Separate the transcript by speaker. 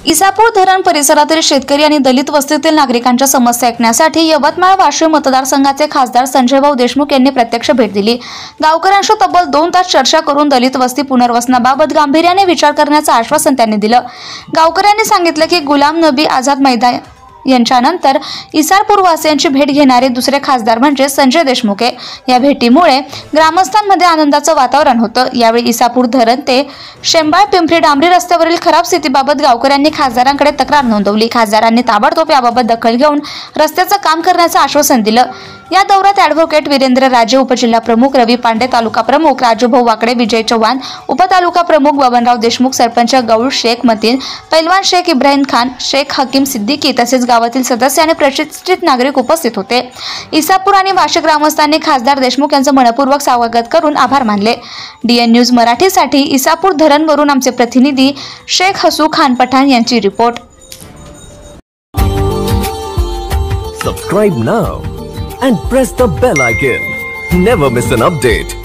Speaker 1: इसापूर धरण परिसरातील शेतकरी आणि दलित वस्तीतील नागरिकांच्या समस्या ऐकण्यासाठी यवतमाळ वाशिम मतदारसंघाचे खासदार संजयभाऊ देशमुख यांनी प्रत्यक्ष भेट दिली। गावकऱ्यांशी तब्बल 2 तास चर्चा करून दलित वस्ती पुनर्वसनाबाबत गांभीर्याने विचार करण्याचं आश्वासन त्यांनी दिलं। गावकऱ्यांनी सांगितलं की गुलाम नबी आझाद मैदान यांच्यानंतर इसापूर वासियांची भेट घेणारे दुसरे खासदार म्हणजे संजय देशमुख आहे। या भेटीमुळे ग्रामस्थांमध्ये आनंदाचं वातावरण होतं। यावेळी इसापूर धरण ते शेंबाळ पिंपरी डांबरी रस्त्यावरील खराब स्थितीबाबत गावकऱ्यांनी खासदारांकडे तक्रार नोंदवली। खासदारांनी ताबडतोब याबाबत दखल घेऊन रस्त्याचं काम करण्याचं आश्वासन दिलं। या दौऱ्यात ॲडव्होकेट वीरेंद्र राजे, उपजिल्हा प्रमुख रवी पांडे, तालुका प्रमुख राजूभाऊ वाकडे, विजय चव्हाण, उपतालुका प्रमुख बबनराव देशमुख, सरपंच गौल शेख मतीन, पैलवान शेख इब्राहिम खान, शेख हकीम सिद्दीकी तसेच गावातील सदस्य आणि प्रतिष्ठित नागरिक उपस्थित होते। इसापूर आणि वाशी ग्रामस्थांनी खासदार देशमुख यांचं मनपूर्वक स्वागत करून आभार मानले। DN न्यूज मराठीसाठी इसापूर धरणवरून आमचे प्रतिनिधी शेख हसू खान पठाण यांची report.
Speaker 2: Subscribe now and press the bell icon. Never miss an update.